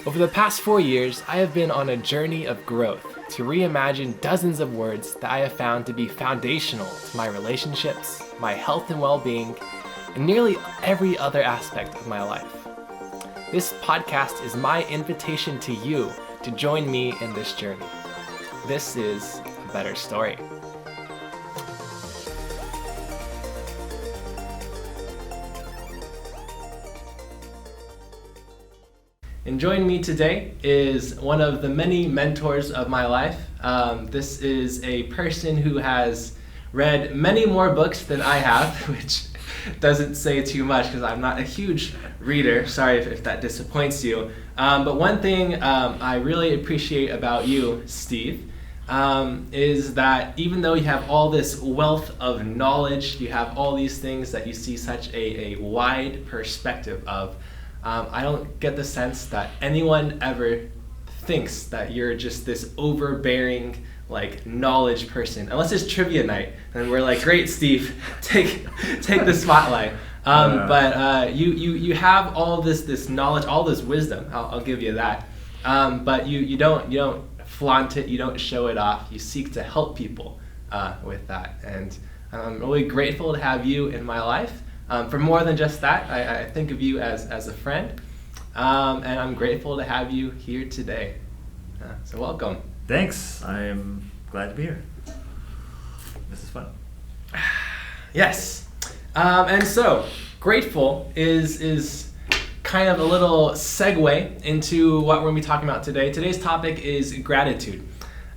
Over the past 4 years, I have been on a journey of growth to reimagine dozens of words that I have found to be foundational to my relationships, my health and well-being, and nearly every other aspect of my life. This podcast is my invitation to you to join me in this journey. This is A Better Story. And joining me today is one of the many mentors of my life. This is a person who has read many more books than I have, which doesn't say too much because I'm not a huge reader. Sorry if that disappoints you. But one thing I really appreciate about you, Steve, is that even though you have all this wealth of knowledge, you have all these things that you see such a wide perspective of, I don't get the sense that anyone ever thinks that you're just this overbearing, knowledge person. Unless it's trivia night, and we're like, great, Steve, take the spotlight. But you have all this knowledge, all this wisdom. I'll give you that. But you don't flaunt it. You don't show it off. You seek to help people with that. And I'm really grateful to have you in my life. For more than just that, I think of you as a friend, and I'm grateful to have you here today. So welcome. Thanks. I am glad to be here. This is fun. Yes. And so, grateful is kind of a little segue into what we're going to be talking about today. Today's topic is gratitude.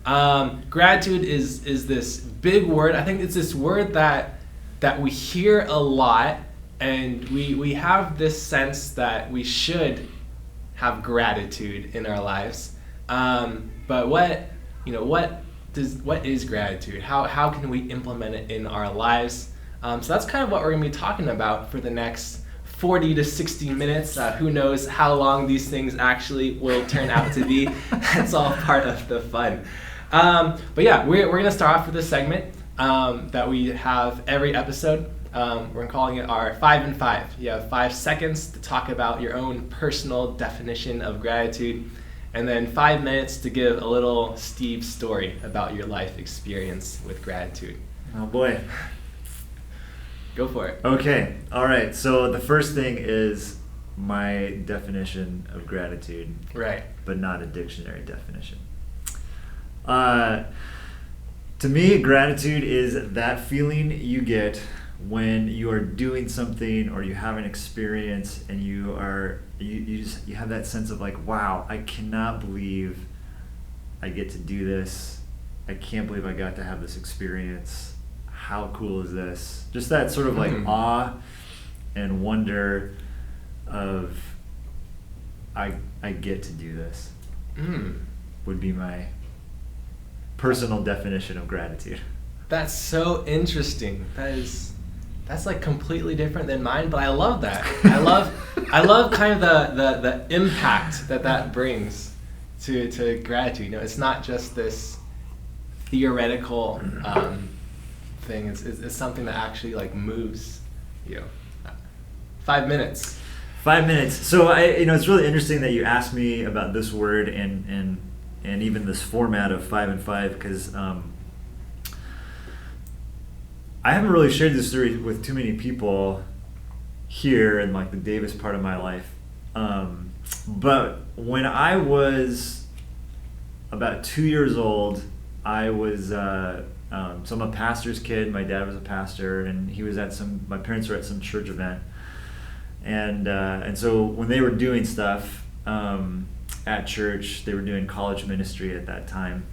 Gratitude is this big word. I think it's this word that we hear a lot, and we have this sense that we should have gratitude in our lives. But what is gratitude? How can we implement it in our lives? So that's kind of what we're going to be talking about for the next 40 to 60 minutes. Who knows how long these things actually will turn out to be. That's all part of the fun. But yeah, we're going to start off with this segment that we have every episode. We're calling it our 5 and 5. You have 5 seconds to talk about your own personal definition of gratitude, and then 5 minutes to give a little Steve story about your life experience with gratitude. Oh boy. Go for it. Okay. All right. So the first thing is my definition of gratitude. Right. But not a dictionary definition. To me, gratitude is that feeling you get when you are doing something or you have an experience and you have that sense of wow, I cannot believe I get to do this. I can't believe I got to have this experience. How cool is this? Just that sort of awe and wonder of I get to do this would be my personal definition of gratitude. That's so interesting. That's completely different than mine, but I love that. I love kind of the impact that brings to gratitude. It's not just this theoretical thing. It's something that actually moves you. 5 minutes. 5 minutes. So it's really interesting that you asked me about this word and even this format of 5 and 5 because I haven't really shared this story with too many people here in the Davis part of my life. But when I was about 2 years old, I was so I'm a pastor's kid. My dad was a pastor, and he was my parents were at some church event, and so when they were doing stuff at church, they were doing college ministry at that time.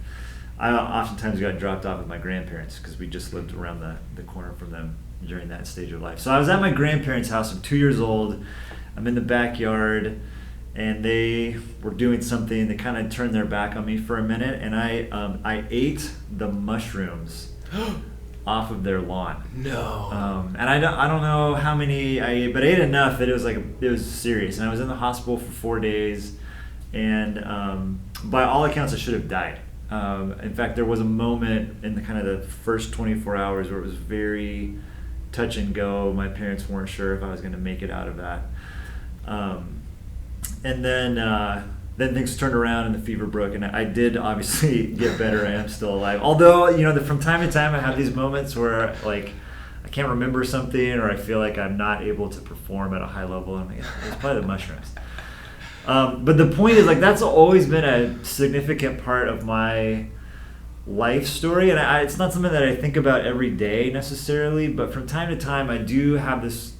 I oftentimes got dropped off with my grandparents because we just lived around the corner from them during that stage of life. So I was at my grandparents' house. I'm 2 years old. I'm in the backyard, and they were doing something. They kind of turned their back on me for a minute, and I ate the mushrooms off of their lawn. No. And I don't know how many I ate, but I ate enough that it was serious. And I was in the hospital for 4 days, and by all accounts, I should have died. In fact, there was a moment in the kind of the first 24 hours where it was very touch and go. My parents weren't sure if I was going to make it out of that. and then things turned around and the fever broke, and I did obviously get better. I am still alive. Although, from time to time I have these moments where like I can't remember something, or I feel like I'm not able to perform at a high level. I'm like, it's probably the mushrooms. But the point is, like, that's always been a significant part of my life story, and it's not something that I think about every day necessarily, but from time to time I do have this,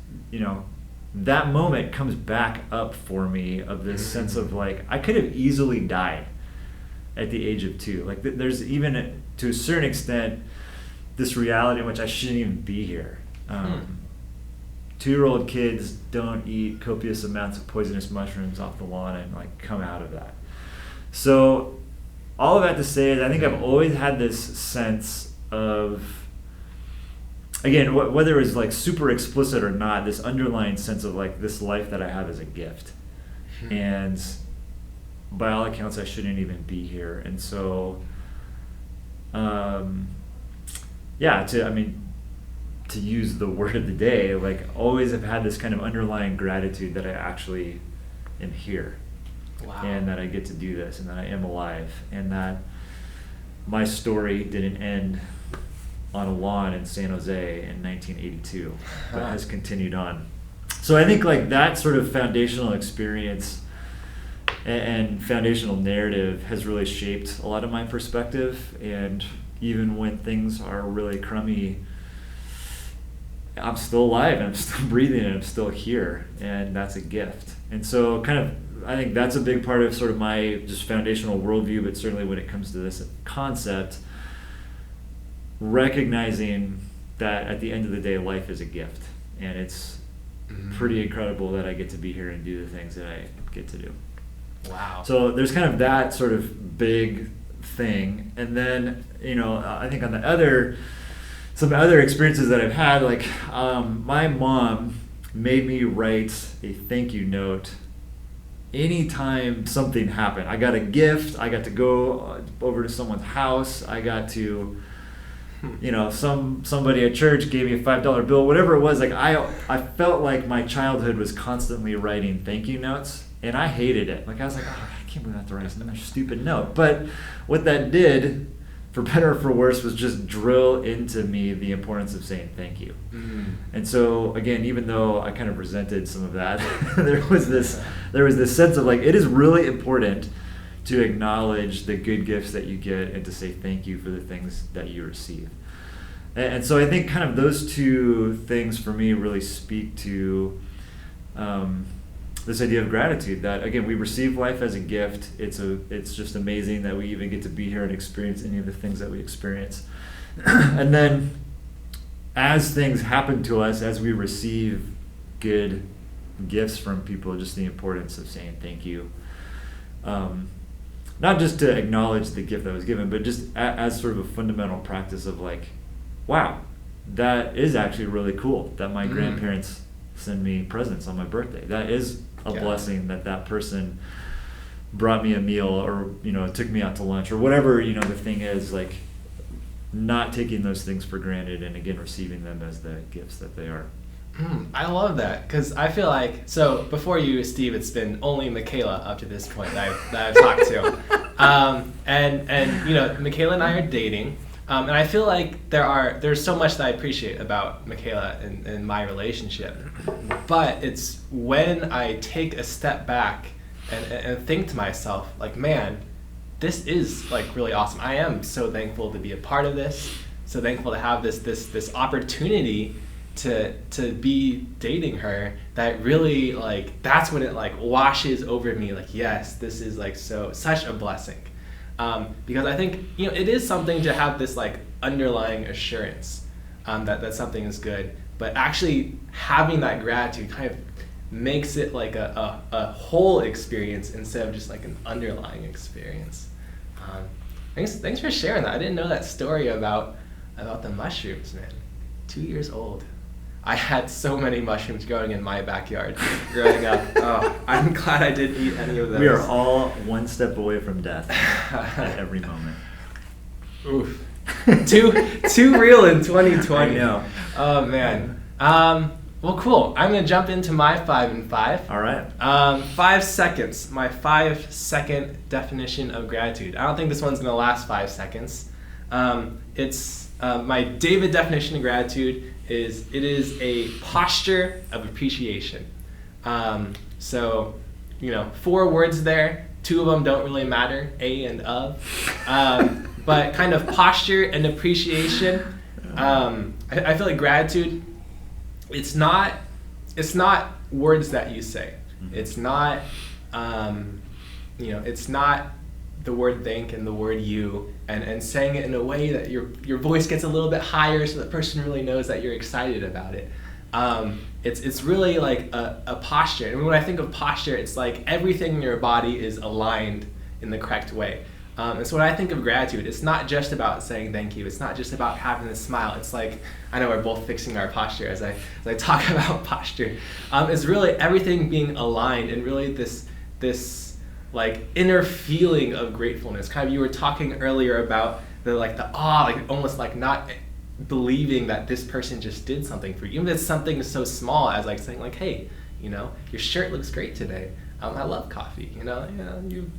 that moment comes back up for me of this sense of like, I could have easily died at the age of 2. Like there's even, to a certain extent, this reality in which I shouldn't even be here. 2-year-old kids don't eat copious amounts of poisonous mushrooms off the lawn and like come out of that. So all of that to say is I think I've always had this sense of, again, whether it's like super explicit or not, this underlying sense of like this life that I have is a gift. And by all accounts, I shouldn't even be here. And so, to use the word of the day, like always have had this kind of underlying gratitude that I actually am here. Wow. And that I get to do this, and that I am alive, and that my story didn't end on a lawn in San Jose in 1982, but has continued on. So I think like that sort of foundational experience and foundational narrative has really shaped a lot of my perspective. And even when things are really crummy, I'm still alive, and I'm still breathing, and I'm still here, and that's a gift. And so kind of, I think that's a big part of sort of my just foundational worldview, but certainly when it comes to this concept, recognizing that at the end of the day, life is a gift, and it's pretty incredible that I get to be here and do the things that I get to do. Wow. So So there's kind of that sort of big thing. And then, I think on some other experiences that I've had, like my mom made me write a thank you note anytime something happened. I got a gift, I got to go over to someone's house, I got to, somebody at church gave me a $5 bill, whatever it was. Like I felt like my childhood was constantly writing thank you notes, and I hated it. Like I was like, I can't believe I have to write such a stupid note. But what that did, for better or for worse, was just drill into me the importance of saying thank you. And so again, even though I kind of resented some of that, there was this sense of like, it is really important to acknowledge the good gifts that you get and to say thank you for the things that you receive. And so I think kind of those two things for me really speak to this idea of gratitude, that again, we receive life as a gift. It's just amazing that we even get to be here and experience any of the things that we experience. And then as things happen to us, as we receive good gifts from people, just the importance of saying thank you. Not just to acknowledge the gift that was given, but just as sort of a fundamental practice of like, wow, that is actually really cool that my grandparents send me presents on my birthday. That is a blessing that person brought me a meal, or took me out to lunch, or whatever the thing is. Like, not taking those things for granted, and again receiving them as the gifts that they are. I love that, because I feel like, so before you, Steve, it's been only Michaela up to this point that I've talked to, and Michaela and I are dating, and I feel like there's so much that I appreciate about Michaela and my relationship, but it's when I take a step back and think to myself, like, man, this is like really awesome. I am so thankful to be a part of this, so thankful to have this opportunity to be dating her, that really, like, that's when it like washes over me, like, yes, this is like such a blessing, because I think it is something to have this like underlying assurance that something is good, but actually having that gratitude kind of makes it like a whole experience instead of just like an underlying experience. Thanks for sharing that. I didn't know that story about the mushrooms, man. 2 years old. I had so many mushrooms growing in my backyard growing up. Oh, I'm glad I didn't eat any of those. We are all one step away from death at every moment. Oof. Too real in 2020. I know. Oh, man. Well, cool. I'm going to jump into my 5 and 5. All right. 5 seconds. My 5-second definition of gratitude. I don't think this one's going to last 5 seconds. It's my David definition of gratitude is it is a posture of appreciation. So, 4 words there. 2 of them don't really matter, a and of. But kind of posture and appreciation. I feel like gratitude, it's not words that you say. It's not, it's not the word thank and the word you and saying it in a way that your voice gets a little bit higher so the person really knows that you're excited about it. It's really like a posture. And when I think of posture, it's like everything in your body is aligned in the correct way. And so when I think of gratitude, it's not just about saying thank you. It's not just about having a smile. It's like, I know we're both fixing our posture as I talk about posture. It's really everything being aligned and really this like inner feeling of gratefulness. Kind of, you were talking earlier about the awe, like almost like not believing that this person just did something for you. Even if it's something so small as like saying like, hey, your shirt looks great today. I love coffee. You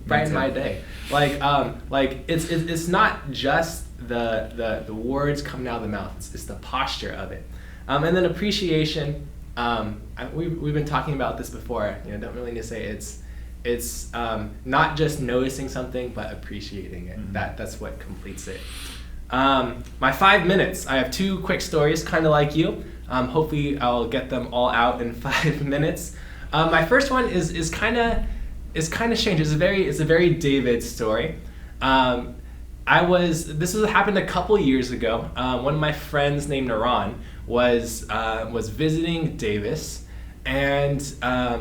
brighten my day. It's not just the words coming out of the mouth. It's the posture of it. And then appreciation. We've been talking about this before. Don't really need to say it's not just noticing something, but appreciating it. Mm-hmm. That's what completes it. My 5 minutes. I have 2 quick stories, kind of like you. Hopefully, I'll get them all out in 5 minutes. My first one is kind of strange. It's a very David story. This happened a couple years ago. One of my friends named Naran was visiting Davis, and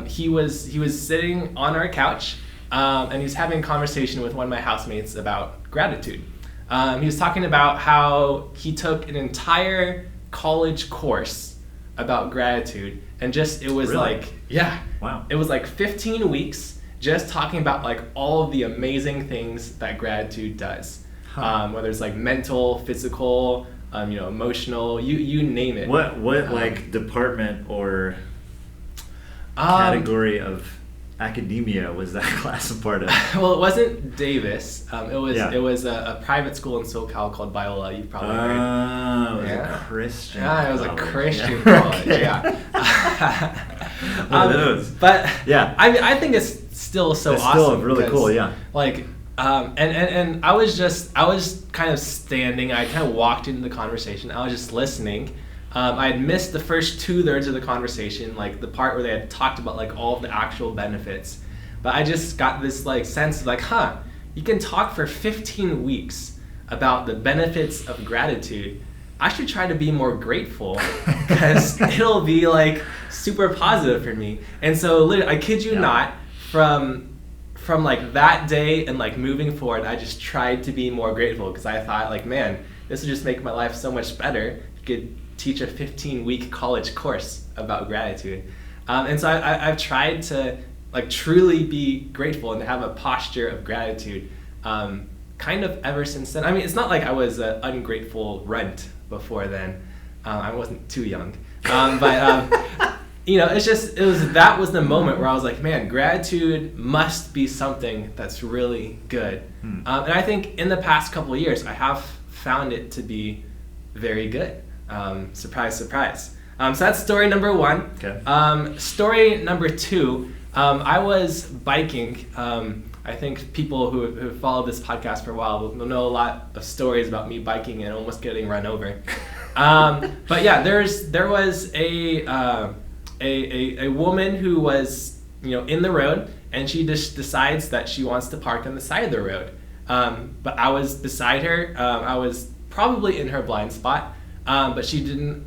he was sitting on our couch, and he was having a conversation with one of my housemates about gratitude. He was talking about how he took an entire college course about gratitude, and it was really? Wow. It was like 15 weeks just talking about like all of the amazing things that gratitude does. Whether it's like mental, physical, emotional, you name it. What like department or category of academia was that class a part of? Well, it wasn't Davis. It was a private school in SoCal called Biola. You've probably heard. Oh, it was a Christian. Yeah, it was college. a Christian college. Okay. Yeah. One of those. But yeah, I think it's still so it's awesome. Still really cool. Yeah. Like, and I was kind of standing. I kind of walked into the conversation. I was just listening. I had missed the first 2/3 of the conversation, like the part where they had talked about like all of the actual benefits. But I just got this like sense of like, you can talk for 15 weeks about the benefits of gratitude. I should try to be more grateful because it'll be like super positive for me. And so literally, I kid you not, from like that day and like moving forward, I just tried to be more grateful because I thought like, man, this would just make my life so much better. You could teach a 15-week college course about gratitude. And so I've tried to like truly be grateful and to have a posture of gratitude kind of ever since then. I mean, it's not like I was an ungrateful runt before then. I wasn't too young. But that was the moment where I was like, man, gratitude must be something that's really good. And I think in the past couple of years, I have found it to be very good. Surprise, surprise. So that's story number 1. Okay. Story number 2, I was biking. I think people who followed this podcast for a while will know a lot of stories about me biking and almost getting run over. But yeah, there was a woman who was in the road, and she just decides that she wants to park on the side of the road. But I was beside her. I was probably in her blind spot. But she didn't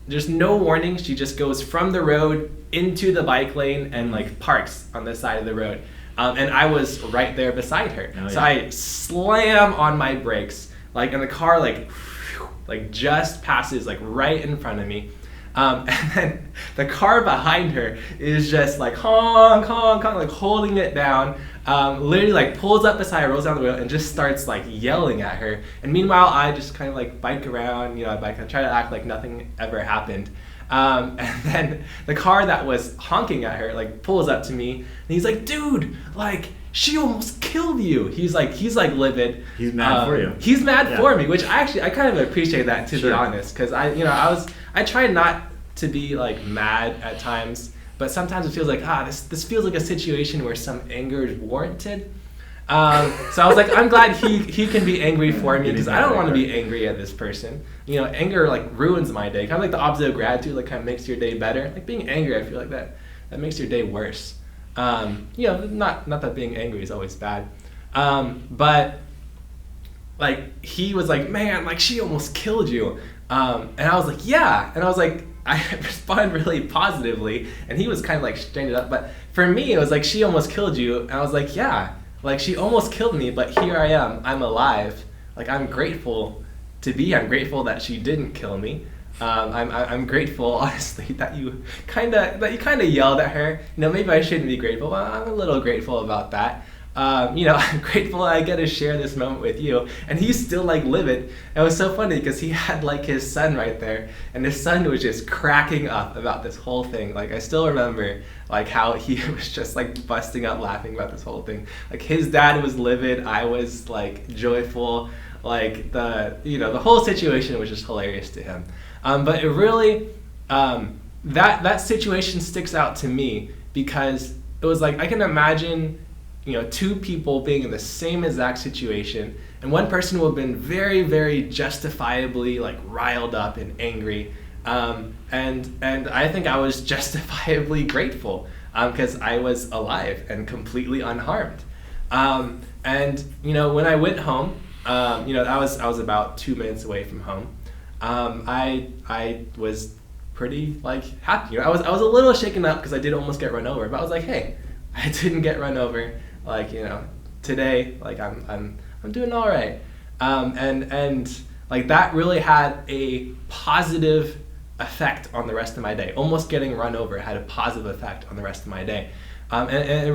there's no warning. She just goes from the road into the bike lane and like parks on the side of the road. And I was right there beside her. Oh, yeah. So I slam on my brakes, and the car like just passes like right in front of me. And then the car behind her is just like honk, honk, honk, like holding it down. Literally like pulls up beside her, rolls down the wheel, and just starts like yelling at her. And meanwhile, I just kind of like bike around, I try to act like nothing ever happened. And then the car that was honking at her like pulls up to me, and he's like, "Dude, like she almost killed you." He's like livid. He's mad for you. He's mad for me, which I kind of appreciate that, to be honest, because I try not to be like mad at times, but sometimes it feels like this feels like a situation where some anger is warranted. So I was like, I'm glad he can be angry for me, because I don't want to be angry at this person. Anger like ruins my day. Kind of like the opposite of gratitude, like kind of makes your day better. Like being angry, I feel like that makes your day worse. Not that being angry is always bad, but like he was like, "Man, like she almost killed you," and I was like, "Yeah," and I was like, I responded really positively, and he was kind of like straightened up. But for me, it was like, "She almost killed you," and I was like, "Yeah, like she almost killed me, but here I am. I'm alive. Like I'm grateful to be. I'm grateful that she didn't kill me. I'm grateful, honestly, that you kind of yelled at her. Maybe I shouldn't be grateful, but I'm a little grateful about that. I'm grateful I get to share this moment with you." And he's still like livid. It was so funny because he had like his son right there, and his son was just cracking up about this whole thing. Like I still remember like how he was just like busting up laughing about this whole thing. Like his dad was livid, I was like joyful. Like the whole situation was just hilarious to him. But it really that situation sticks out to me because it was like I can imagine two people being in the same exact situation, and one person will have been very, very justifiably like riled up and angry, and I think I was justifiably grateful because I was alive and completely unharmed. And when I went home, I was about 2 minutes away from home. I was pretty like happy. I was a little shaken up because I did almost get run over, but I was like, hey, I didn't get run over. Like today, like I'm doing all right. And like that really had a positive effect on the rest of my day. Almost getting run over had a positive effect on the rest of my day. And it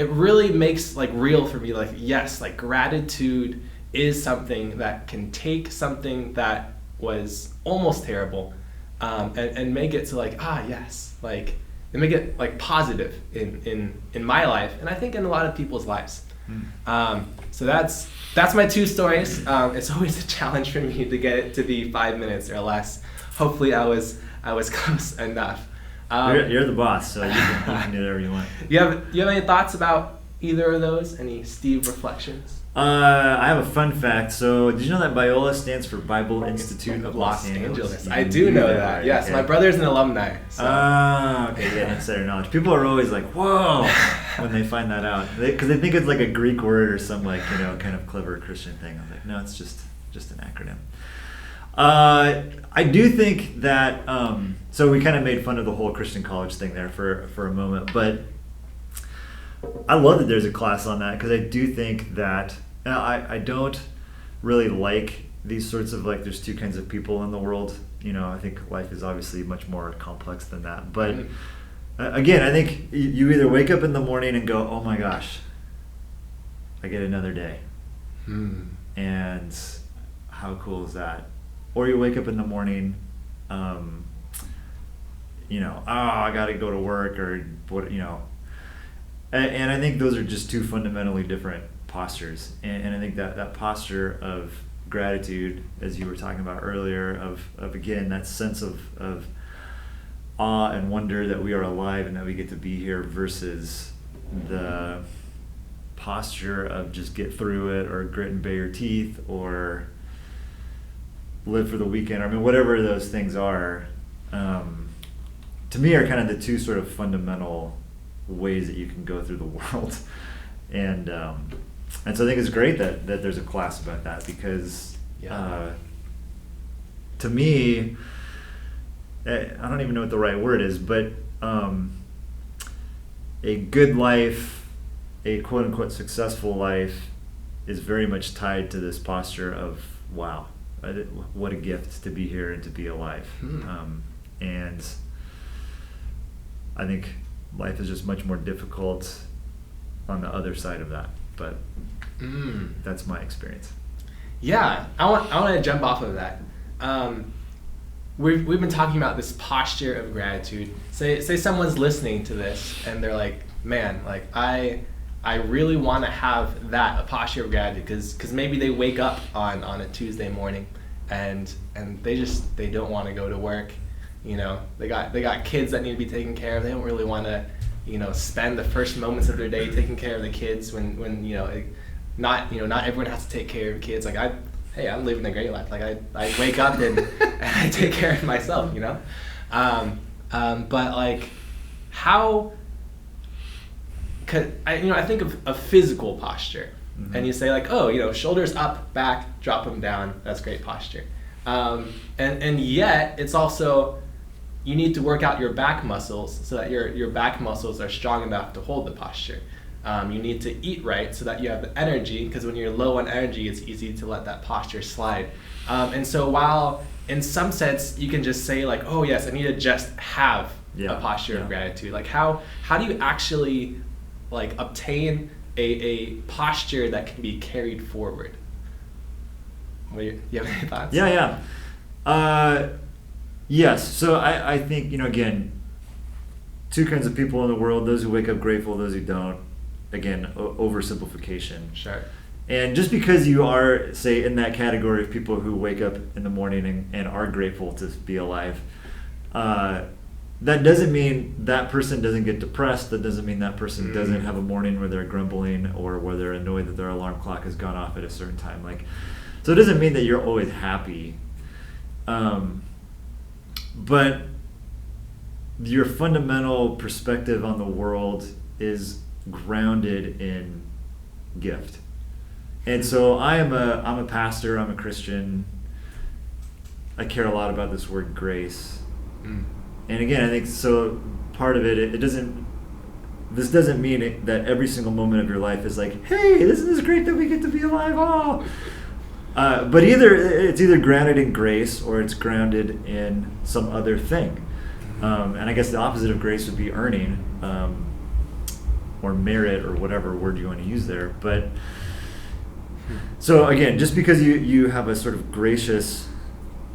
really makes like real for me, like, yes, like gratitude is something that can take something that was almost terrible and make it to like, yes, like, and make it like positive in my life, and I think in a lot of people's lives. So that's my two stories. It's always a challenge for me to get it to be 5 minutes or less. Hopefully I was close enough. You're the boss, so you can do whatever you want. You have any thoughts about either of those? Any Steve reflections? I have a fun fact. So, did you know that Biola stands for Bible Institute of Los Angeles? I do know that. Right? Yes, okay. My brother's an alumni. So. Okay, yeah, insider knowledge. People are always like, "Whoa," when they find that out, because they think it's like a Greek word or some like kind of clever Christian thing. I was like, no, it's just an acronym. I do think that. So we kind of made fun of the whole Christian college thing there for a moment, but I love that there's a class on that because I do think that I don't really like these sorts of like there's two kinds of people in the world. I think life is obviously much more complex than that. But again, I think you either wake up in the morning and go, "Oh my gosh, I get another day," and how cool is that? Or you wake up in the morning, I got to go to work or what, And I think those are just two fundamentally different postures. And I think that posture of gratitude, as you were talking about earlier, of again, that sense of awe and wonder that we are alive and that we get to be here versus the posture of just get through it or grit and bay your teeth or live for the weekend. I mean, whatever those things are, to me are kind of the two sort of fundamental ways that you can go through the world, and so I think it's great that there's a class about that because to me, I don't even know what the right word is, but a good life, a quote unquote successful life, is very much tied to this posture of wow, what a gift to be here and to be alive. And I think life is just much more difficult on the other side of that. But that's my experience. Yeah, I want to jump off of that. We've been talking about this posture of gratitude. Say someone's listening to this and they're like, man, like I really want to have a posture of gratitude, because maybe they wake up on a Tuesday morning and they don't want to go to work. You know, they got kids that need to be taken care of. They don't really want to, spend the first moments of their day taking care of the kids when not everyone has to take care of kids. Like I'm living a great life. Like I wake up and I take care of myself, but like how I think of a physical posture, and you say like, oh, shoulders up, back, drop them down. That's great posture. And yet it's also, you need to work out your back muscles so that your back muscles are strong enough to hold the posture. You need to eat right so that you have the energy, because when you're low on energy, it's easy to let that posture slide. And so while in some sense you can just say like, oh yes, I need to just have a posture of gratitude. Like how do you actually like obtain a posture that can be carried forward? You have any thoughts? Yes. So I think, again, two kinds of people in the world: those who wake up grateful, those who don't. Again, oversimplification. Sure. And just because you are, say, in that category of people who wake up in the morning and are grateful to be alive, that doesn't mean that person doesn't get depressed. That doesn't mean that person doesn't have a morning where they're grumbling or where they're annoyed that their alarm clock has gone off at a certain time. So it doesn't mean that you're always happy. But your fundamental perspective on the world is grounded in gift. And so I'm a pastor, I'm a Christian. I care a lot about this word grace. And again, I think so part of this doesn't mean that every single moment of your life is like, hey, isn't this great that we get to be alive? But it's either grounded in grace or it's grounded in some other thing. And I guess the opposite of grace would be earning, or merit, or whatever word you want to use there. But so again, just because you have a sort of gracious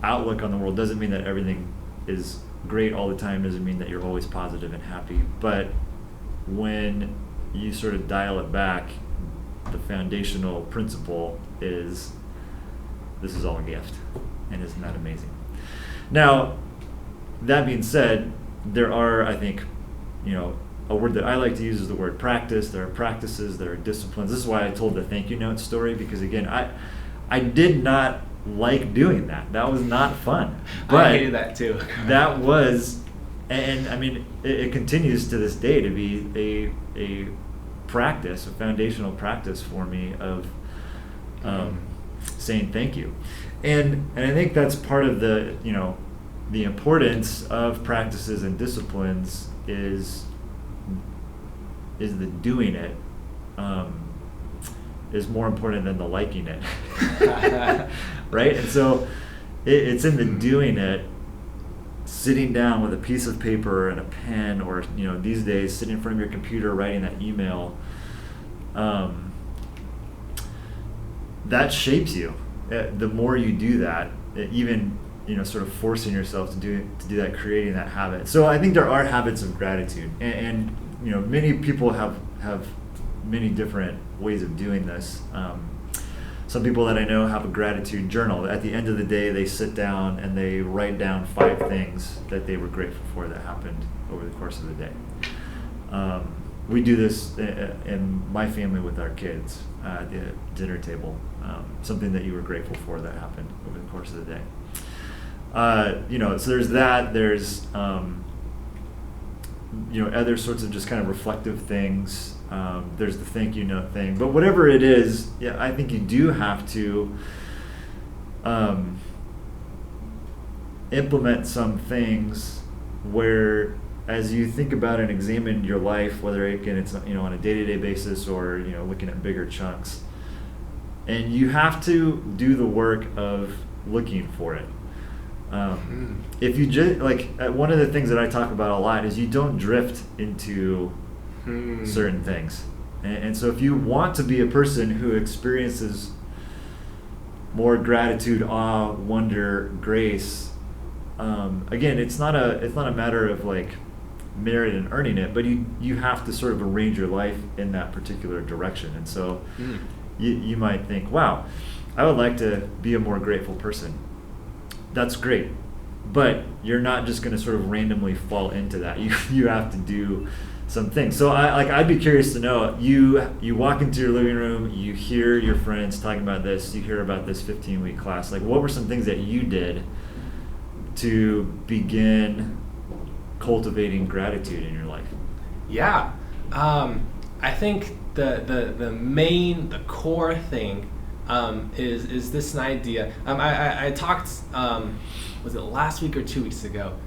outlook on the world doesn't mean that everything is great all the time, doesn't mean that you're always positive and happy. But when you sort of dial it back, the foundational principle is, this is all a gift. And isn't that amazing? Now, that being said, there are, I think, a word that I like to use is the word practice. There are practices, there are disciplines. This is why I told the thank you note story, because again, I did not like doing that. That was not fun. But I hated that too. That was, and I mean, it continues to this day to be a practice, a foundational practice for me of saying thank you. And I think that's part of the importance of practices and disciplines is the doing it is more important than the liking it. Right? And so it's in the doing it, sitting down with a piece of paper and a pen, or these days sitting in front of your computer writing that email, that shapes you. The more you do that, even sort of forcing yourself to do that, creating that habit. So I think there are habits of gratitude, and many people have many different ways of doing this. Some people that I know have a gratitude journal. At the end of the day, they sit down and they write down 5 things that they were grateful for that happened over the course of the day. We do this in my family with our kids at the dinner table. Something that you were grateful for that happened over the course of the day. So there's that. There's other sorts of just kind of reflective things. There's the thank you note thing. But whatever it is, I think you do have to implement some things where, as you think about and examine your life, whether again it's on a day-to-day basis or looking at bigger chunks, and you have to do the work of looking for it. If you just one of the things that I talk about a lot is you don't drift into certain things, and so if you want to be a person who experiences more gratitude, awe, wonder, grace, again, it's not a matter of like merit and earning it, but you have to sort of arrange your life in that particular direction. And so you might think, wow, I would like to be a more grateful person. That's great, but you're not just going to sort of randomly fall into that. You have to do some things. So I'd be curious to know, you walk into your living room, you hear your friends talking about this, you hear about this 15-week class. Like, what were some things that you did to begin cultivating gratitude in your life? Yeah, I think the core thing is this idea. I talked, was it last week or 2 weeks ago?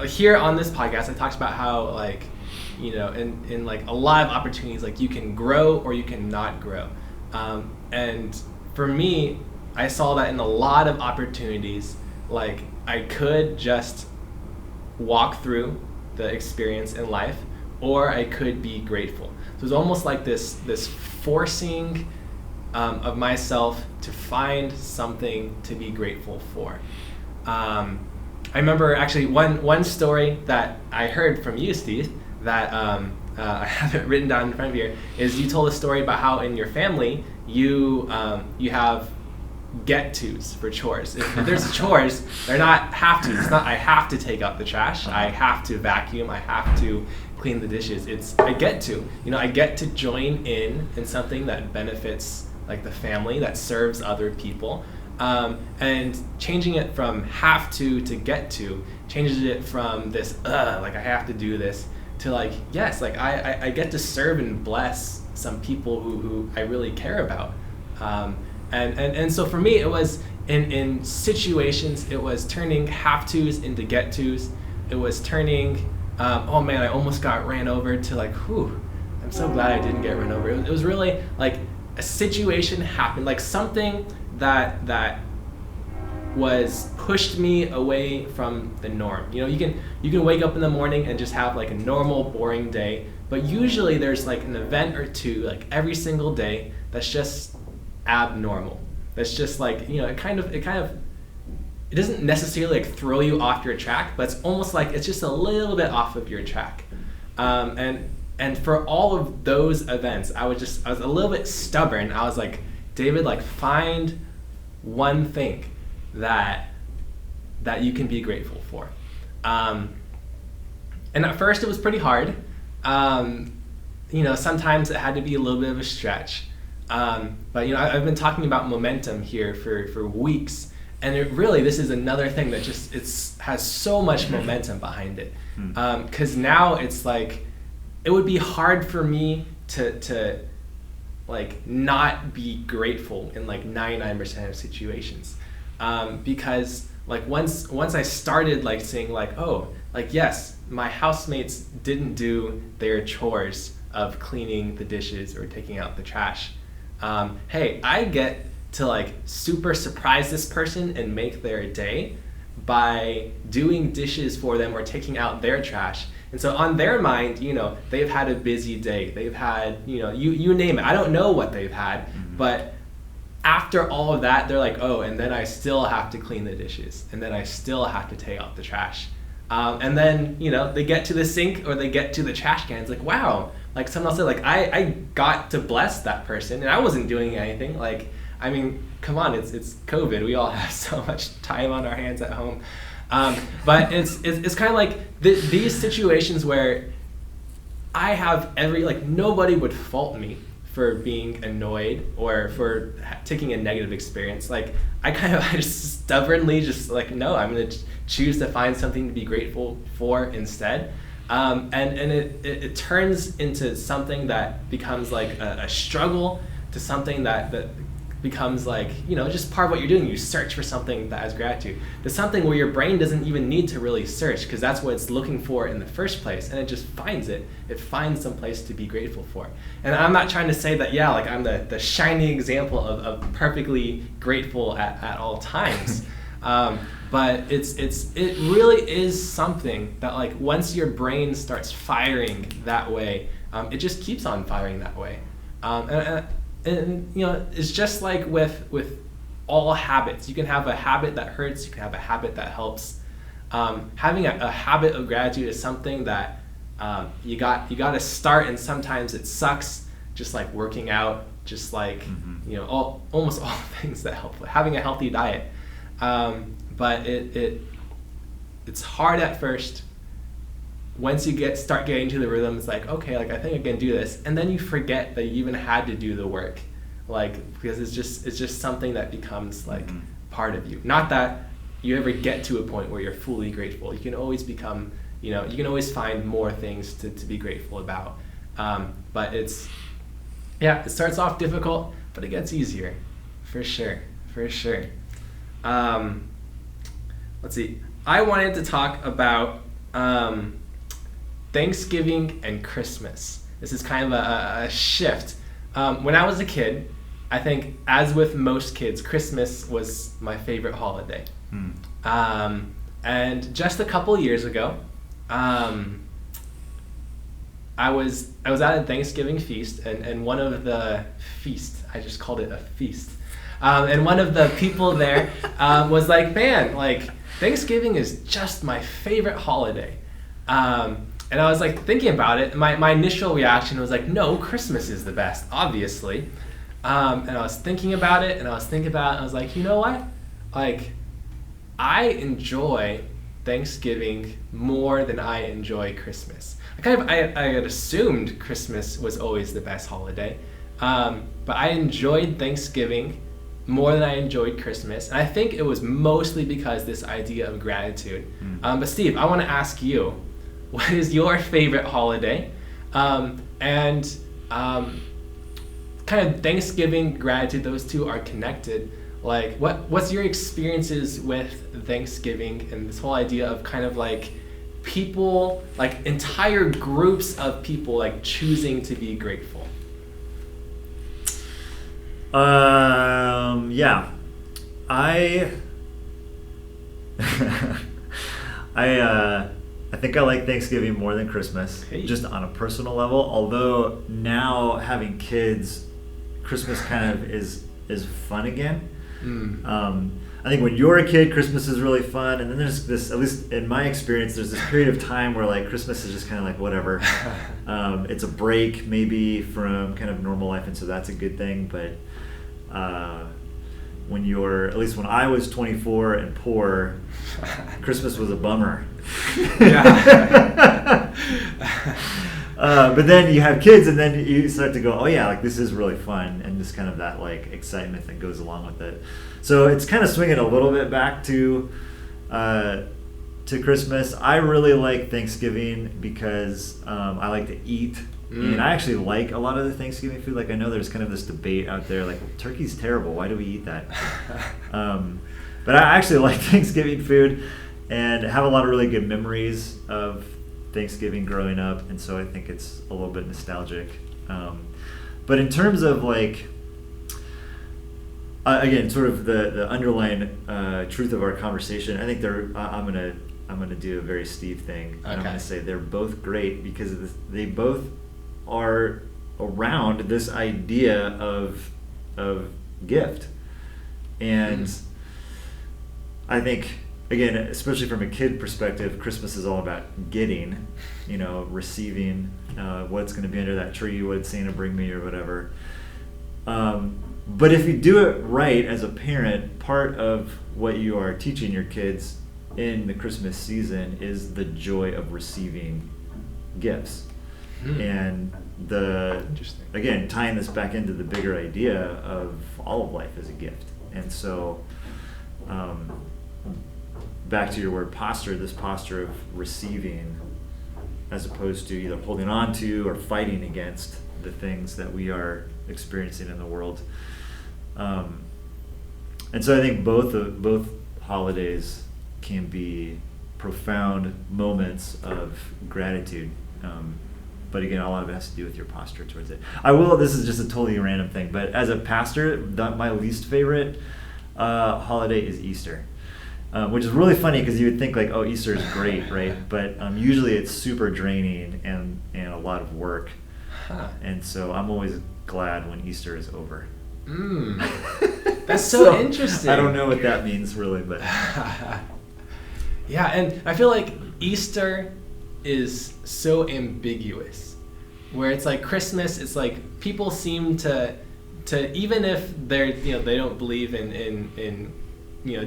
Here on this podcast, I talked about how, like, in like a lot of opportunities, like you can grow or you can not grow. And for me, I saw that in a lot of opportunities, like I could just walk through the experience in life, or I could be grateful. So it was almost like this forcing of myself to find something to be grateful for. I remember actually one story that I heard from you, Steve, that I have it written down in front of you, is you told a story about how in your family you have get-tos for chores. If there's chores, they're not have-tos. It's not I have to take out the trash, I have to vacuum, I have to clean the dishes. It's I get to. I get to join in something that benefits like the family, that serves other people. And changing it from have to get to changes it from this like I have to do this to like, yes, like I get to serve and bless some people who I really care about. And so for me, it was in situations, it was turning have tos into get tos. It was turning, oh man, I almost got ran over, to like, whew, I'm so glad I didn't get run over. It was really like a situation happened, like something that was pushed me away from the norm. You can wake up in the morning and just have like a normal, boring day, but usually there's like an event or two, like every single day, that's just abnormal. That's just like, it doesn't necessarily like throw you off your track, but it's almost like it's just a little bit off of your track. And for all of those events, I was a little bit stubborn. I was like, David, like find one thing that you can be grateful for. And at first it was pretty hard. Sometimes it had to be a little bit of a stretch. But I've been talking about momentum here for weeks, and this is another thing that just has so much momentum behind it. Because now it's like it would be hard for me to like not be grateful in like 99% of situations, because like once I started like saying like, oh, like yes, my housemates didn't do their chores of cleaning the dishes or taking out the trash. Hey, I get to like super surprise this person and make their day by doing dishes for them or taking out their trash. And so on their mind, they've had a busy day. They've had, you name it. I don't know what they've had, but after all of that, they're like, oh, and then I still have to clean the dishes, and then I still have to take out the trash. And then, they get to the sink or they get to the trash can. It's like, wow, like someone else said, like I got to bless that person and I wasn't doing anything. Like, I mean, come on, it's COVID. We all have so much time on our hands at home. But it's kind of like these situations where I have nobody would fault me for being annoyed or for taking a negative experience. Like I just stubbornly no, I'm going to choose to find something to be grateful for instead. And it turns into something that becomes like a struggle, to something that becomes like, just part of what you're doing. You search for something that has gratitude. There's something where your brain doesn't even need to really search, because that's what it's looking for in the first place, and it just finds it. It finds some place to be grateful for. And I'm not trying to say that, I'm the shining example of perfectly grateful at all times. But it really is something that, like, once your brain starts firing that way, it just keeps on firing that way. And you know, it's just like with all habits. You can have a habit that hurts. You can have a habit that helps. Having a habit of gratitude is something that you got to start, and sometimes it sucks. Just like working out, just like you know, almost all things that help. Having a healthy diet, but it's hard at first. Once you start getting to the rhythm, it's like, okay, like I think I can do this, and then you forget that you even had to do the work, like, because it's just something that becomes like part of you. Not that you ever get to a point where you're fully grateful. You can always become, you know, you can always find more things to be grateful about. But it starts off difficult, but it gets easier, for sure. Let's see. I wanted to talk about Thanksgiving and Christmas. This is kind of a shift. When I was a kid, I think, as with most kids, Christmas was my favorite holiday. And just a couple years ago, I was at a Thanksgiving feast, and one of the I just called it a feast. And one of the people there was like, man, like, Thanksgiving is just my favorite holiday. And I was like thinking about it. My initial reaction was like, no, Christmas is the best, obviously. And I was thinking about it, and I was like, you know what? Like, I enjoy Thanksgiving more than I enjoy Christmas. I had assumed Christmas was always the best holiday, but I enjoyed Thanksgiving more than I enjoyed Christmas, and I think it was mostly because this idea of gratitude. But Steve, I want to ask you, what is your favorite holiday? And kind of Thanksgiving, gratitude, those two are connected. Like, what's your experiences with Thanksgiving and this whole idea of kind of like people, like entire groups of people, like choosing to be grateful? Yeah, I think I like Thanksgiving more than Christmas, just on a personal level. Although now having kids, Christmas kind of is fun again. I think when you're a kid, Christmas is really fun, and then there's this, at least in my experience, there's this period of time where like Christmas is just kind of like whatever. It's a break maybe from kind of normal life, and so that's a good thing. But when you're, at least when I was 24 and poor, Christmas was a bummer. But then you have kids, and then you start to go, oh yeah, like this is really fun, and just kind of that like excitement that goes along with it. So it's kind of swinging a little bit back to Christmas. I really like Thanksgiving because I like to eat, and I actually like a lot of the Thanksgiving food. Like, I know there's kind of this debate out there, like, turkey's terrible, why do we eat that? But I actually like Thanksgiving food and have a lot of really good memories of Thanksgiving growing up, and so I think it's a little bit nostalgic. But in terms of like, again, sort of the underlying truth of our conversation, I think I'm gonna do a very Steve thing. Okay. I'm gonna say they're both great because they both are around this idea of gift, and I think, again, especially from a kid perspective, Christmas is all about getting, receiving what's going to be under that tree, what did Santa bring me, or whatever. But if you do it right as a parent, part of what you are teaching your kids in the Christmas season is the joy of receiving gifts. And again, tying this back into the bigger idea of all of life as a gift. And so, back to your word posture, this posture of receiving as opposed to either holding on to or fighting against the things that we are experiencing in the world. And so I think both holidays can be profound moments of gratitude. But again, a lot of it has to do with your posture towards it. This is just a totally random thing, but as a pastor, my least favorite holiday is Easter. which is really funny because you would think like, oh, Easter is great, right? But usually it's super draining and a lot of work. Huh. And so I'm always glad when Easter is over. That's so interesting. I don't know what that means really, but yeah, and I feel like Easter is so ambiguous, where it's like Christmas, it's like people seem to even if they're, they don't believe in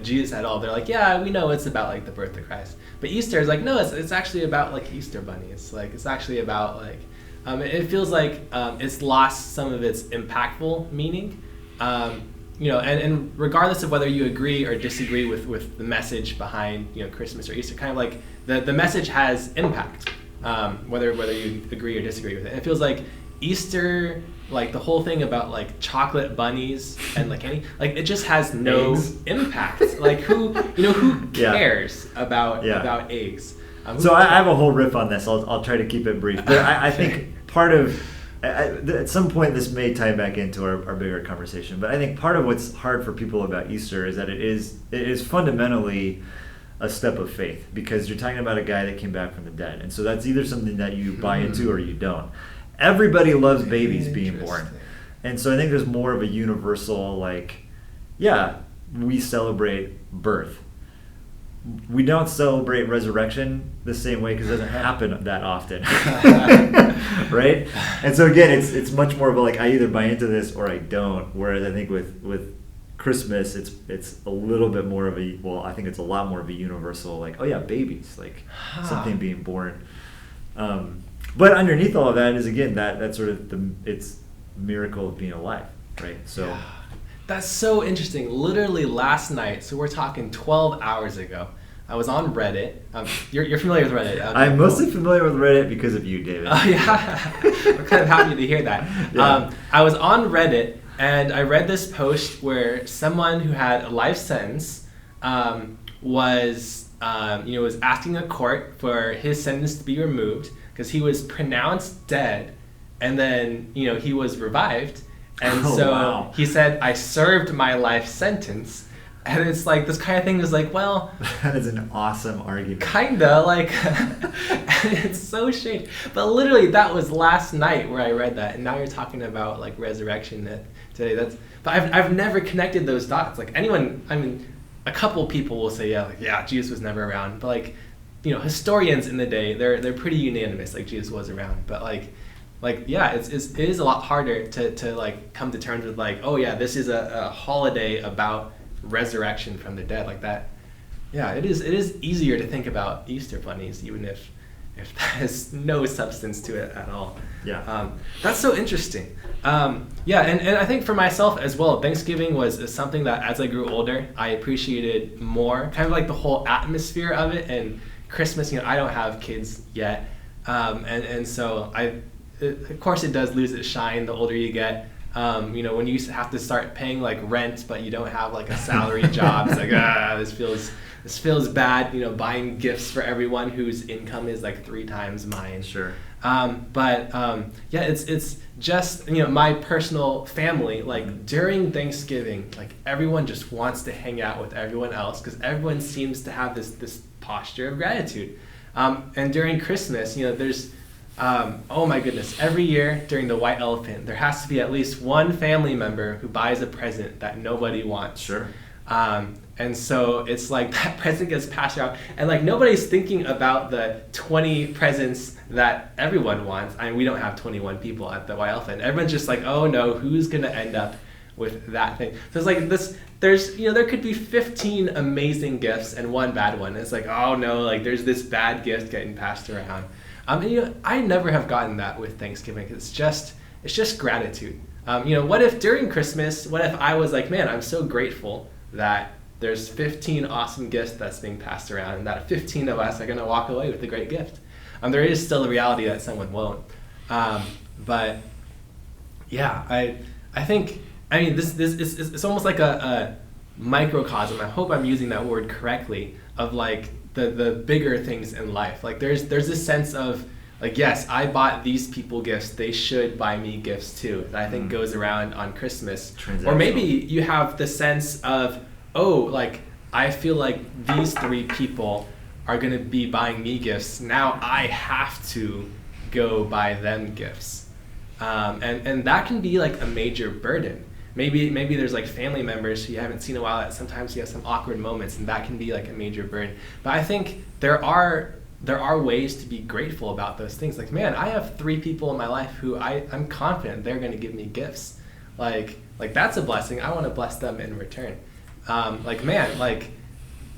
Jesus at all, they're like, yeah, we know it's about like the birth of Christ. But Easter is like, no, it's actually about like Easter bunny. It's actually about like it feels like it's lost some of its impactful meaning. And regardless of whether you agree or disagree with the message behind Christmas or Easter, kind of like the message has impact, whether you agree or disagree with it. And it feels like Easter, like the whole thing about like chocolate bunnies and like it just has no impact. Like who cares about eggs? So I have a whole riff on this. I'll try to keep it brief, but I think part of at some point this may tie back into our bigger conversation, but I think part of what's hard for people about Easter is that it is fundamentally a step of faith, because you're talking about a guy that came back from the dead, and so that's either something that you buy into or you don't. Everybody loves babies being born, and so I think there's more of a universal we celebrate birth. We don't celebrate resurrection the same way because it doesn't happen that often, right? And so again, it's much more of a like I either buy into this or I don't. Whereas I think with Christmas, it's a little bit more of I think it's a lot more of a universal like, oh yeah, babies, like something being born. But underneath all of that is again that sort of it's miracle of being alive, right? So. Yeah. That's so interesting. Literally last night, so we're talking 12 hours ago, I was on Reddit. You're familiar with Reddit? I'm mostly familiar with Reddit because of you, David. Oh, yeah. I'm kind of happy to hear that. Yeah. I was on Reddit, and I read this post where someone who had a life sentence was asking a court for his sentence to be removed because he was pronounced dead, and then, he was revived. And he said, I served my life sentence. And it's like, this kind of thing is like, well... That is an awesome argument. Kinda, like, it's so shady. But literally, that was last night where I read that. And now you're talking about, like, resurrection today. But I've never connected those dots. Like, a couple people will say, Jesus was never around. But, like, historians in the day, they're pretty unanimous, like, Jesus was around. But, it is a lot harder to like come to terms with like, oh yeah, this is a holiday about resurrection from the dead, like that. Yeah, it is easier to think about Easter bunnies, even if that has no substance to it at all. Yeah. That's so interesting. And I think for myself as well, Thanksgiving is something that as I grew older, I appreciated more, kind of like the whole atmosphere of it. And Christmas, I don't have kids yet. And so of course it does lose its shine the older you get. When you have to start paying like rent, but you don't have like a salary job, it's like, this feels bad, buying gifts for everyone whose income is like 3 times mine. Sure. It's just, my personal family, like during Thanksgiving, like everyone just wants to hang out with everyone else because everyone seems to have this posture of gratitude. And during Christmas, there's, oh my goodness, every year during the White Elephant, there has to be at least one family member who buys a present that nobody wants. Sure. And so it's like that present gets passed around, and like nobody's thinking about the 20 presents that everyone wants. We don't have 21 people at the White Elephant. Everyone's just like, oh no, who's gonna end up with that thing? So it's like this. There's there could be 15 amazing gifts and one bad one. It's like, oh no, like there's this bad gift getting passed around. I never have gotten that with Thanksgiving. It's just gratitude. What if during Christmas, what if I was like, man, I'm so grateful that there's 15 awesome gifts that's being passed around, and that 15 of us are going to walk away with a great gift. There is still the reality that someone won't. But yeah, I think, this it's almost like a microcosm. I hope I'm using that word correctly, of like the bigger things in life. Like there's this sense of like, yes, I bought these people gifts, they should buy me gifts too, that I think goes around on Christmas. Or maybe you have the sense of, oh, like I feel like these three people are going to be buying me gifts. Now I have to go buy them gifts. And that can be like a major burden. Maybe there's like family members who you haven't seen in a while that sometimes you have some awkward moments, and that can be like a major burden. But I think there are ways to be grateful about those things. Like, man, I have three people in my life who I'm confident they're going to give me gifts. Like that's a blessing. I want to bless them in return.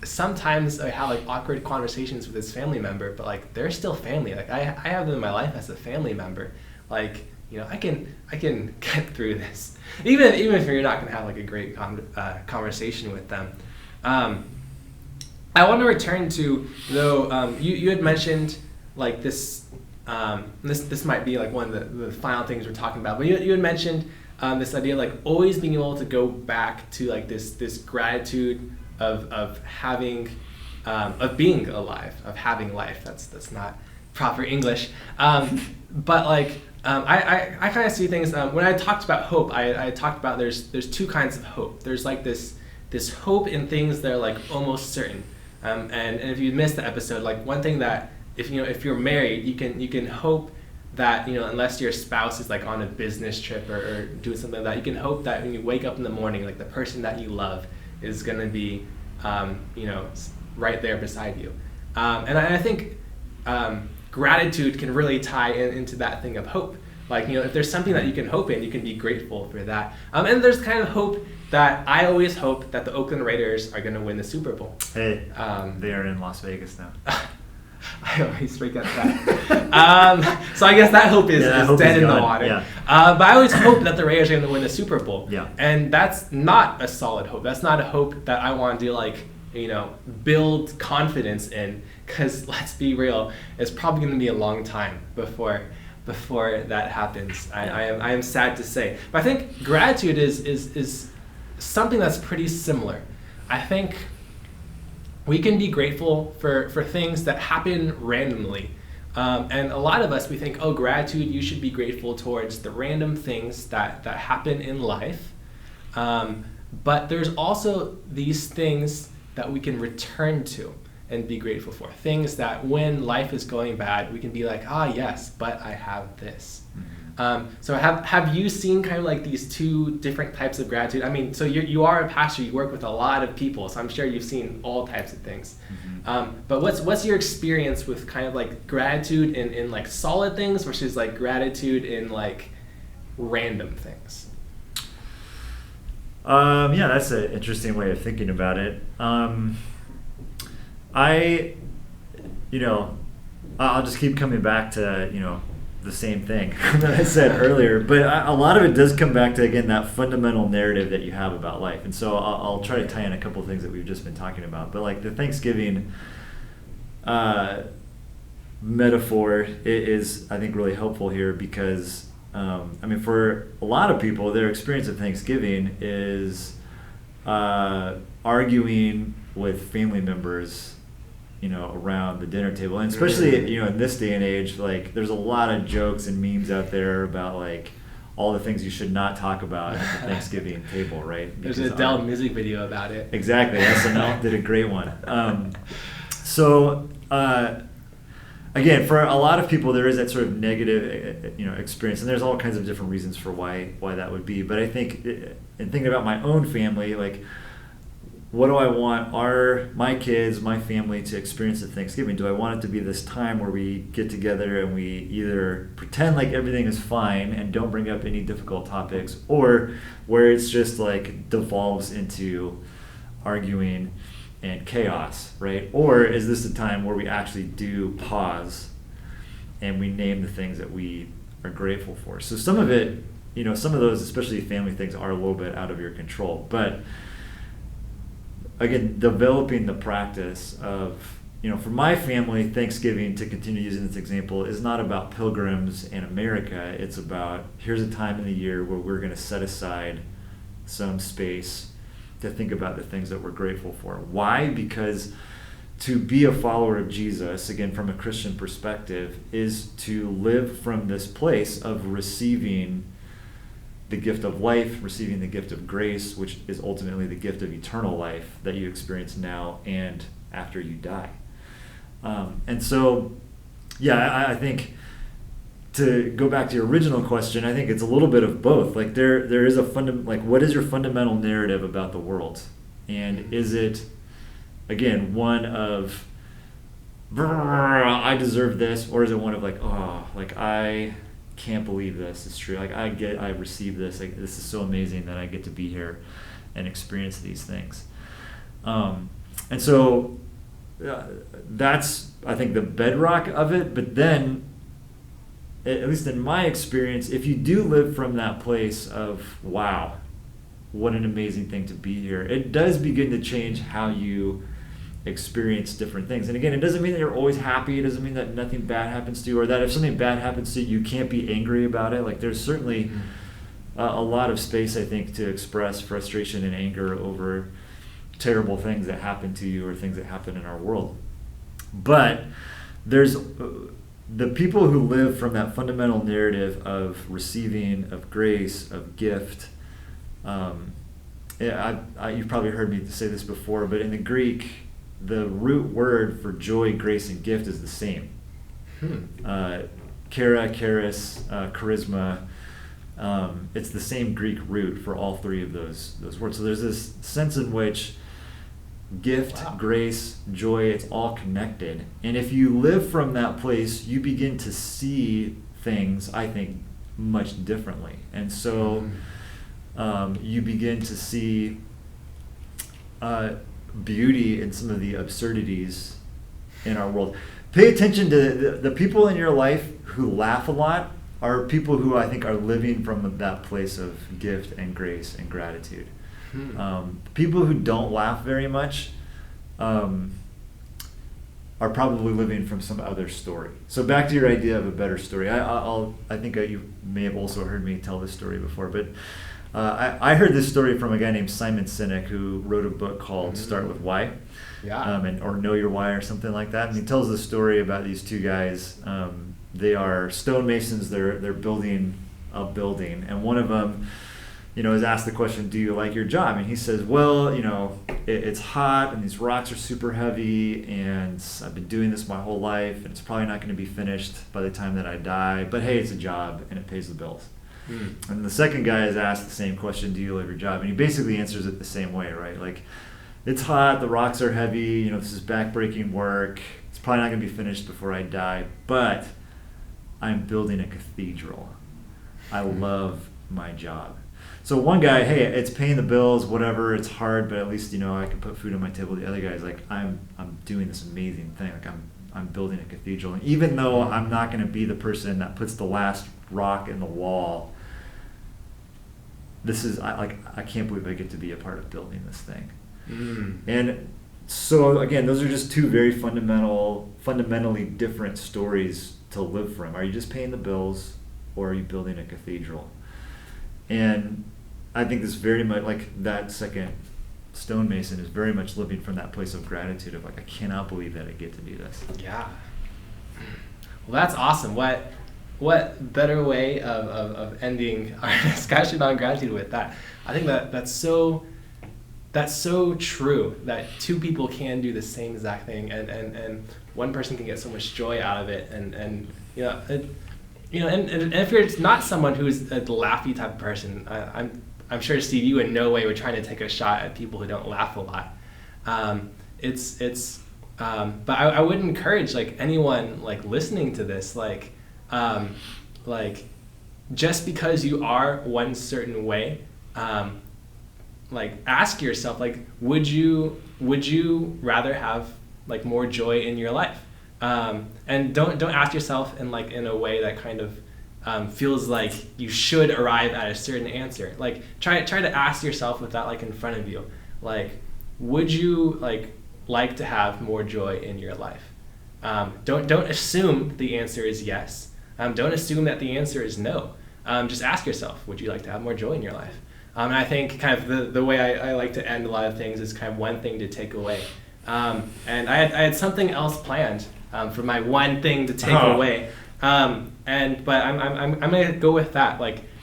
Sometimes I have like awkward conversations with this family member, but like they're still family. Like I have them in my life as a family member. Like, you know, I can get through this, even if you're not going to have like a great conversation with them. I want to return to, though, you had mentioned like this. This might be like one of the final things we're talking about, but you had mentioned this idea of like always being able to go back to like this gratitude of having of being alive, of having life. That's not proper English, but like I kind of see things when I talked about hope. I talked about there's two kinds of hope. There's like this hope in things that are like almost certain. And if you missed the episode, like one thing that if you're married, you can hope that, you know, unless your spouse is like on a business trip or doing something like that, you can hope that when you wake up in the morning, like the person that you love is going to be, right there beside you. And I think gratitude can really tie into that thing of hope. Like, you know, if there's something that you can hope in, you can be grateful for that. And there's kind of hope that I always hope that the Oakland Raiders are going to win the Super Bowl. Hey, they are in Las Vegas now. I always forget that. So I guess that hope is dead in the water. Yeah. But I always hope that the Raiders are going to win the Super Bowl. Yeah. And that's not a solid hope. That's not a hope that I want to like, you know, build confidence in. Because let's be real, it's probably going to be a long time before that happens. I am sad to say. But I think gratitude is something that's pretty similar. I think we can be grateful for things that happen randomly. And a lot of us, we think, oh, gratitude, you should be grateful towards the random things that happen in life. But there's also these things that we can return to and be grateful for. Things that when life is going bad, we can be like, yes, but I have this. So have you seen kind of like these two different types of gratitude? I mean, so you are a pastor, you work with a lot of people, so I'm sure you've seen all types of things. But what's your experience with kind of like gratitude in like solid things versus like gratitude in like random things? That's an interesting way of thinking about it. I'll just keep coming back to, the same thing that I said earlier, but a lot of it does come back to, again, that fundamental narrative that you have about life. And so I'll try to tie in a couple of things that we've just been talking about. But like the Thanksgiving metaphor is, I think, really helpful here because, for a lot of people, their experience of Thanksgiving is arguing with family members, around the dinner table. And especially, in this day and age, like there's a lot of jokes and memes out there about like all the things you should not talk about at the Thanksgiving table, right? There's an Adele music video about it. Exactly. SNL did a great one. Again, for a lot of people, there is that sort of negative, experience, and there's all kinds of different reasons for why that would be. But I think, in thinking about my own family, like, what do I want my kids, my family to experience at Thanksgiving? Do I want it to be this time where we get together and we either pretend like everything is fine and don't bring up any difficult topics, or where it's just like devolves into arguing and chaos, right? Or is this a time where we actually do pause and we name the things that we are grateful for? So some of it, some of those, especially family things, are a little bit out of your control. But again, developing the practice of, for my family, Thanksgiving, to continue using this example, is not about pilgrims in America. It's about, here's a time in the year where we're going to set aside some space to think about the things that we're grateful for. Why? Because to be a follower of Jesus, again, from a Christian perspective, is to live from this place of receiving the gift of life, receiving the gift of grace, which is ultimately the gift of eternal life that you experience now and after you die. And so, yeah, I think, to go back to your original question, I think it's a little bit of both. Like there is a what is your fundamental narrative about the world? And is it, again, one of, I deserve this, or is it one of like, oh, like I can't believe this is true. Like I received this. Like this is so amazing that I get to be here and experience these things. And so that's, I think, the bedrock of it. But then, at least in my experience, if you do live from that place of, wow, what an amazing thing to be here, it does begin to change how you experience different things. And again, it doesn't mean that you're always happy. It doesn't mean that nothing bad happens to you, or that if something bad happens to you, you can't be angry about it. Like there's certainly a lot of space, I think, to express frustration and anger over terrible things that happen to you or things that happen in our world. But there's the people who live from that fundamental narrative of receiving, of grace, of gift. You've probably heard me say this before, but in the Greek, the root word for joy, grace, and gift is the same. Chara, charis, charisma. It's the same Greek root for all three of those words. So there's this sense in which gift, wow, grace, joy, it's all connected. And if you live from that place, you begin to see things, I think, much differently. And so you begin to see beauty in some of the absurdities in our world. Pay attention to the people in your life who laugh a lot are people who I think are living from that place of gift and grace and gratitude. People who don't laugh very much are probably living from some other story. So back to your idea of a better story. I think you may have also heard me tell this story before, but I heard this story from a guy named Simon Sinek, who wrote a book called Start With Why, or Know Your Why, or something like that. And he tells the story about these two guys. They are stonemasons. They're building a building, and one of them, is asked the question, do you like your job? And he says, well, it's hot and these rocks are super heavy and I've been doing this my whole life and it's probably not going to be finished by the time that I die, but hey, it's a job and it pays the bills. And the second guy is asked the same question, do you love your job? And he basically answers it the same way, right? Like, it's hot, the rocks are heavy, this is backbreaking work, it's probably not going to be finished before I die, but I'm building a cathedral. I love my job. So one guy, hey, it's paying the bills, whatever, it's hard, but at least I can put food on my table. The other guy's like, I'm doing this amazing thing. Like I'm building a cathedral. And even though I'm not going to be the person that puts the last rock in the wall, this is I can't believe I get to be a part of building this thing. And so again, those are just two very fundamentally different stories to live from. Are you just paying the bills, or are you building a cathedral? And I think this very much, like that second stonemason is very much living from that place of gratitude of like, I cannot believe that I get to do this. Yeah. Well, that's awesome. What better way of ending our discussion on gratitude with that? I think that's so true, that two people can do the same exact thing, and one person can get so much joy out of it, and if you're not someone who's a laughy type of person, I'm sure, Steve, you in no way were trying to take a shot at people who don't laugh a lot. But I would encourage anyone listening to this, just because you are one certain way, ask yourself, would you rather have more joy in your life? And don't ask yourself in a way that kind of feels like you should arrive at a certain answer. Try to ask yourself with that in front of you. Would you like to have more joy in your life? Don't assume the answer is yes. Don't assume that the answer is no. Just ask yourself, would you like to have more joy in your life? And I think kind of the way I like to end a lot of things is kind of one thing to take away. And I had something else planned for my one thing to take away. But I'm gonna go with that.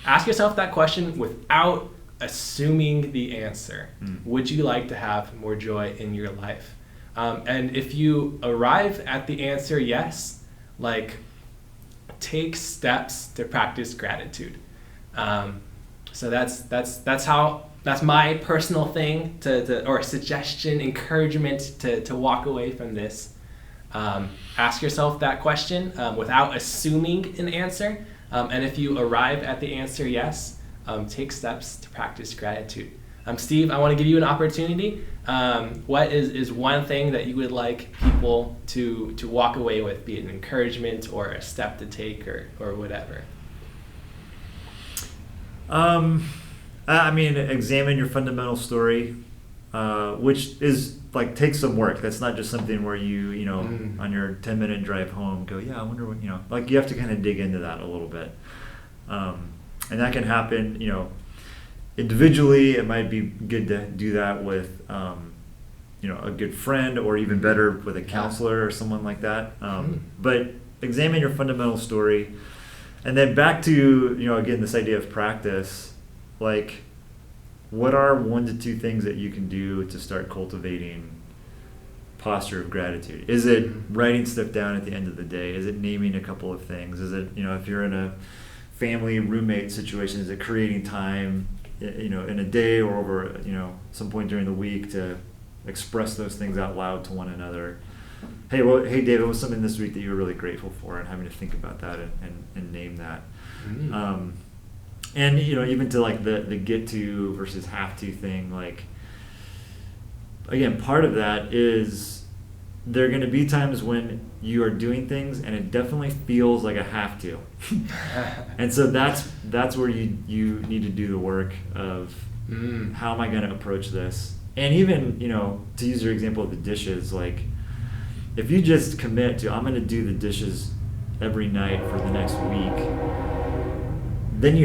ask yourself that question without assuming the answer. Would you like to have more joy in your life? And if you arrive at the answer yes, like, take steps to practice gratitude. So that's my personal thing or suggestion, encouragement to walk away from this. Ask yourself that question without assuming an answer. And if you arrive at the answer yes, take steps to practice gratitude. Steve, I want to give you an opportunity. What is one thing that you would like people to walk away with, be it an encouragement or a step to take or whatever? I mean, examine your fundamental story, which is like takes some work. That's not just something where you on your 10-minute drive home go, yeah, I wonder what, like you have to kind of dig into that a little bit. And that can happen, individually. It might be good to do that with, a good friend, or even better with a counselor or someone like that. But examine your fundamental story. And then back to, again, this idea of practice, like, what are 1 to 2 things that you can do to start cultivating posture of gratitude? Is it writing stuff down at the end of the day? Is it naming a couple of things? Is it, if you're in a family roommate situation, is it creating time, in a day or over, some point during the week to express those things out loud to one another? Hey, David, what's something this week that you were really grateful for? And having to think about that and name that. And, even to like the get to versus have to thing, like, again, part of that is there are going to be times when you are doing things and it definitely feels like a have to. And so that's where you need to do the work of how am I going to approach this? And even, to use your example of the dishes, like, if you just commit to, I'm going to do the dishes every night for the next week, then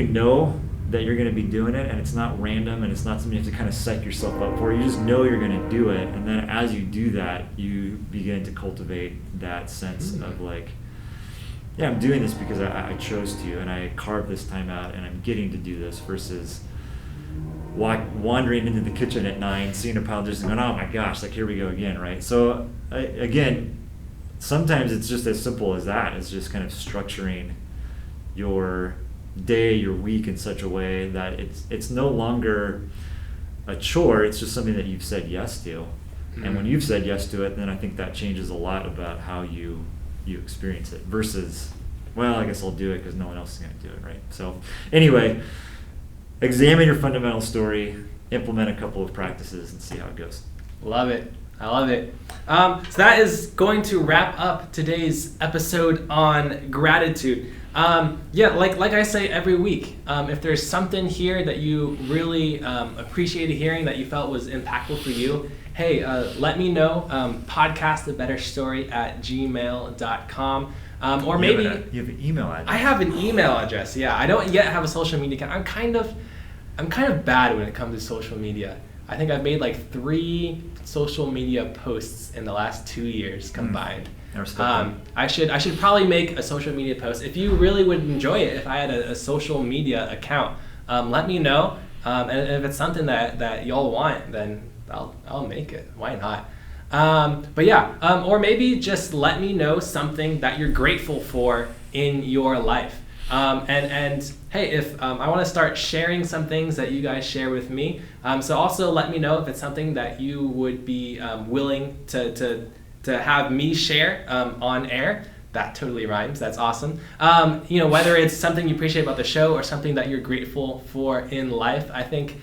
that you're going to be doing it, and it's not random, and it's not something you have to kind of psych yourself up for. You just know you're going to do it, and then as you do that, you begin to cultivate that sense of like, yeah, I'm doing this because I chose to, and I carved this time out, and I'm getting to do this, versus wandering into the kitchen at 9, seeing a pile of dishes, and going, oh my gosh, like, here we go again, right? So again, sometimes it's just as simple as that. It's just kind of structuring your day, your week in such a way that it's no longer a chore. It's just something that you've said yes to. And when you've said yes to it, then I think that changes a lot about how you experience it, versus, well, I guess I'll do it because no one else is going to do it, right? So anyway, examine your fundamental story, implement a couple of practices, and see how it goes. Love it. I love it. So that is going to wrap up today's episode on gratitude. Like I say every week, if there's something here that you really appreciated hearing, that you felt was impactful for you, hey, let me know. podcastabetterstory@gmail.com. Or maybe you have an email address. I have an email address. Yeah, I don't yet have a social media account. I'm kind of bad when it comes to social media. I think I've made like 3 social media posts in the last 2 years combined. I should probably make a social media post. If you really would enjoy it, if I had a social media account, let me know. And if it's something that y'all want, then I'll make it. Why not? Or maybe just let me know something that you're grateful for in your life. And hey, if I want to start sharing some things that you guys share with me, so also let me know if it's something that you would be willing to have me share on air. That totally rhymes. That's awesome. Whether it's something you appreciate about the show or something that you're grateful for in life, I think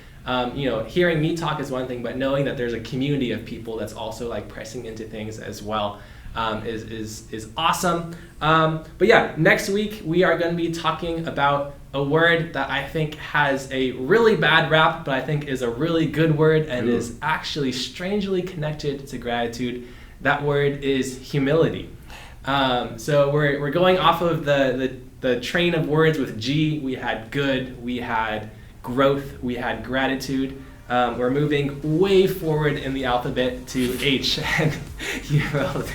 hearing me talk is one thing, but knowing that there's a community of people that's also like pressing into things as well is awesome. Next week we are going to be talking about a word that I think has a really bad rap, but I think is a really good word and is actually strangely connected to gratitude. That word is humility. So we're going off of the train of words with G. We had good, we had growth, we had gratitude. We're moving way forward in the alphabet to H and humility.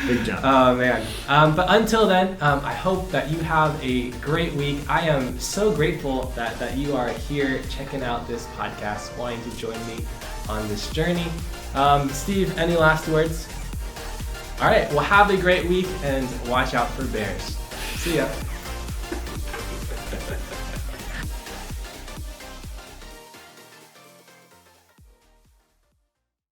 Big jump. Oh, man. But until then, I hope that you have a great week. I am so grateful that you are here checking out this podcast, wanting to join me on this journey. Steve, any last words? All right, well, have a great week and watch out for bears. See ya.